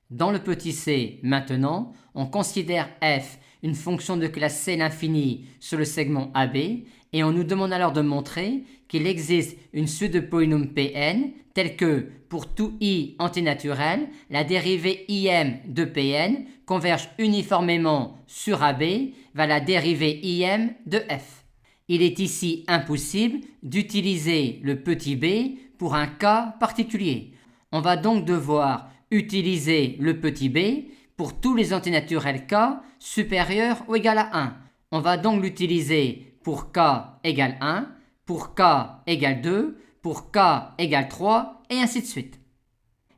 Dans le petit c, maintenant, on considère f une fonction de classe C l'infini sur le segment AB et on nous demande alors de montrer qu'il existe une suite de polynômes Pn telle que, pour tout i antinaturel, la dérivée im de Pn converge uniformément sur AB vers la dérivée im de f. Il est ici impossible d'utiliser le petit b pour un cas particulier. On va donc devoir utiliser le petit b pour tous les antinaturels k supérieurs ou égal à 1. On va donc l'utiliser pour k égale 1, pour k égale 2, pour k égale 3, et ainsi de suite.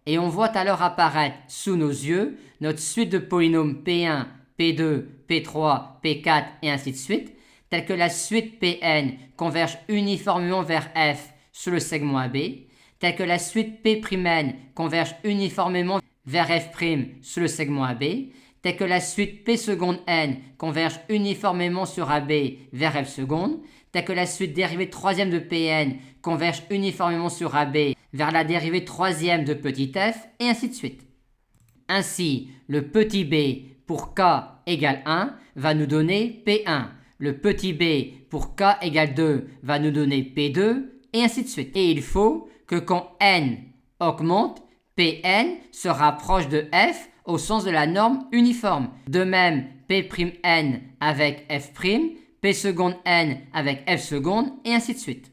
Et on voit alors apparaître sous nos yeux notre suite de polynômes P1, P2, P3, P4, et ainsi de suite, telle que la suite Pn converge uniformément vers f sur le segment AB, telle que la suite P'N converge uniformément vers f' sur le segment AB, telle que la suite P seconde n converge uniformément sur AB vers f seconde, telle que la suite dérivée troisième de Pn converge uniformément sur AB vers la dérivée troisième de petit f, et ainsi de suite. Ainsi, le petit b pour k égale 1 va nous donner P1, le petit b pour k égale 2 va nous donner P2, et ainsi de suite. Et il faut que quand n augmente, Pn se rapproche de f au sens de la norme uniforme. De même, P'N avec f', P seconde n avec f seconde, et ainsi de suite.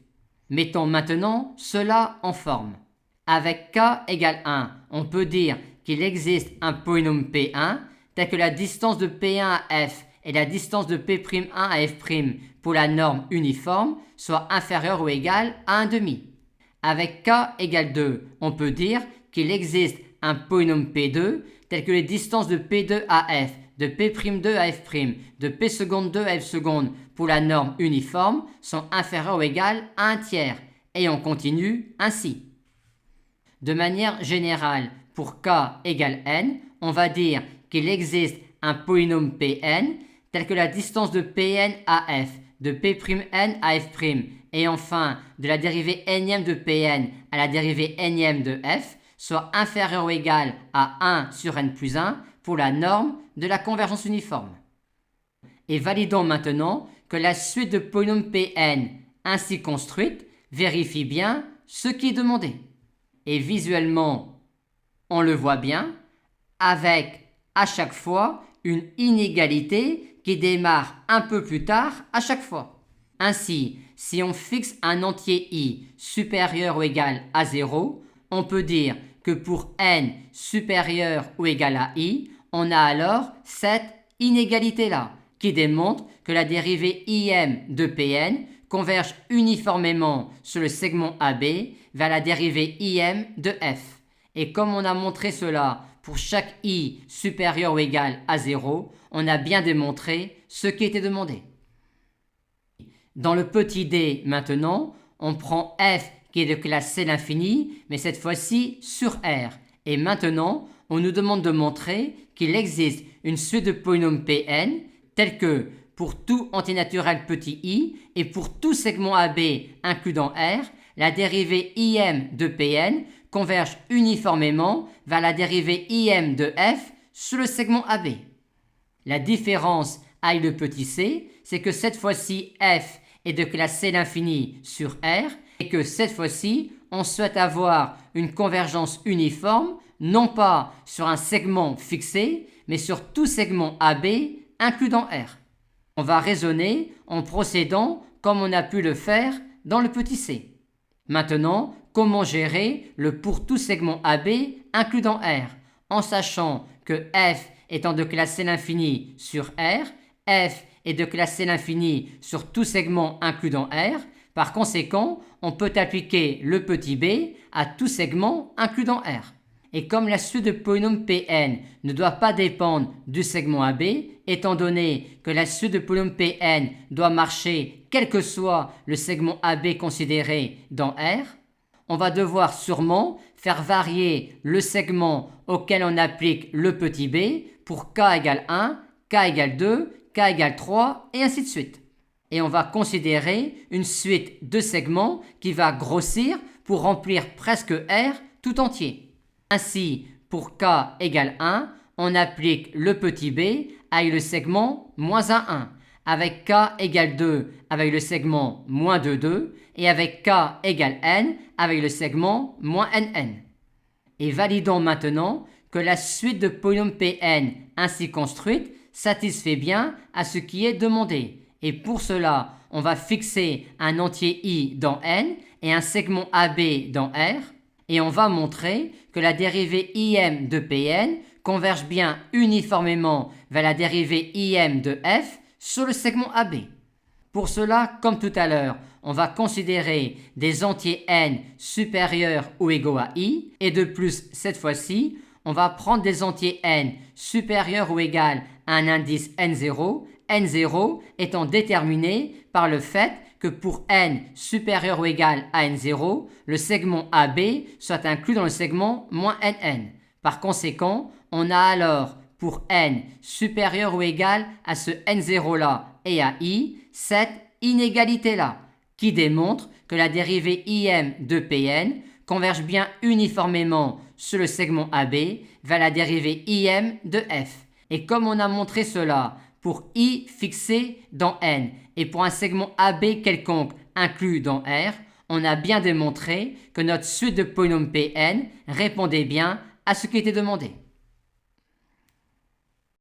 Mettons maintenant cela en forme. Avec k égale 1, on peut dire qu'il existe un polynôme P1 tel que la distance de P1 à f et la distance de P'1 à f' pour la norme uniforme soit inférieure ou égale à 1,5. Avec k égale 2, on peut dire qu'il existe un polynôme P2 tel que les distances de P2 à f, de P'2 à f', de P seconde 2 à f seconde pour la norme uniforme sont inférieures ou égales à 1 tiers, et on continue ainsi. De manière générale, pour k égale n, on va dire qu'il existe un polynôme Pn tel que la distance de Pn à f, de P'N à f', et enfin de la dérivée nème de Pn à la dérivée nème de f soit inférieure ou égale à 1 sur n plus 1 pour la norme de la convergence uniforme. Et validons maintenant que la suite de polynômes Pn ainsi construite vérifie bien ce qui est demandé. Et visuellement, on le voit bien, avec à chaque fois une inégalité qui démarre un peu plus tard à chaque fois. Ainsi, si on fixe un entier i supérieur ou égal à 0, on peut dire que pour n supérieur ou égal à i, on a alors cette inégalité-là, qui démontre que la dérivée im de Pn converge uniformément sur le segment AB vers la dérivée im de f. Et comme on a montré cela pour chaque i supérieur ou égal à 0, on a bien démontré ce qui était demandé. Dans le petit d maintenant, on prend f qui est de classe C l'infini, mais cette fois-ci sur R. Et maintenant, on nous demande de montrer qu'il existe une suite de polynômes Pn telle que pour tout antinaturel petit i et pour tout segment AB inclus dans R, la dérivée im de Pn converge uniformément vers la dérivée im de f sur le segment AB. La différence avec le petit c, c'est que cette fois-ci f est de classe C l'infini sur R et que cette fois-ci, on souhaite avoir une convergence uniforme, non pas sur un segment fixé, mais sur tout segment AB inclus dans R. On va raisonner en procédant comme on a pu le faire dans le petit c. Maintenant, comment gérer le pour tout segment AB inclus dans R, en sachant que f étant de classe C l'infini sur R, f est de classe C l'infini sur tout segment inclus dans R. Par conséquent, on peut appliquer le petit b à tout segment inclus dans R. Et comme la suite de polynômes Pn ne doit pas dépendre du segment AB, étant donné que la suite de polynômes Pn doit marcher quel que soit le segment AB considéré dans R, on va devoir sûrement faire varier le segment auquel on applique le petit b pour k égale 1, k égale 2, k égale 3, et ainsi de suite. Et on va considérer une suite de segments qui va grossir pour remplir presque R tout entier. Ainsi, pour k égale 1, on applique le petit b avec le segment moins 1, 1. Avec k égale 2 avec le segment moins 2, 2. Et avec k égale n avec le segment moins nn. Et validons maintenant que la suite de polynômes Pn ainsi construite satisfait bien à ce qui est demandé. Et pour cela, on va fixer un entier i dans n et un segment AB dans R. Et on va montrer que la dérivée im de Pn converge bien uniformément vers la dérivée im de f sur le segment AB. Pour cela, comme tout à l'heure, on va considérer des entiers n supérieurs ou égaux à i, et de plus, cette fois-ci, on va prendre des entiers n supérieurs ou égaux à un indice n0, n0 étant déterminé par le fait que pour n supérieur ou égal à n0, le segment AB soit inclus dans le segment moins nn. Par conséquent, on a alors pour n supérieur ou égal à ce n0-là et à i, cette inégalité-là, qui démontre que la dérivée im de Pn converge bien uniformément sur le segment AB vers la dérivée im de f. Et comme on a montré cela pour i fixé dans n et pour un segment AB quelconque inclus dans R, on a bien démontré que notre suite de polynômes Pn répondait bien à ce qui était demandé.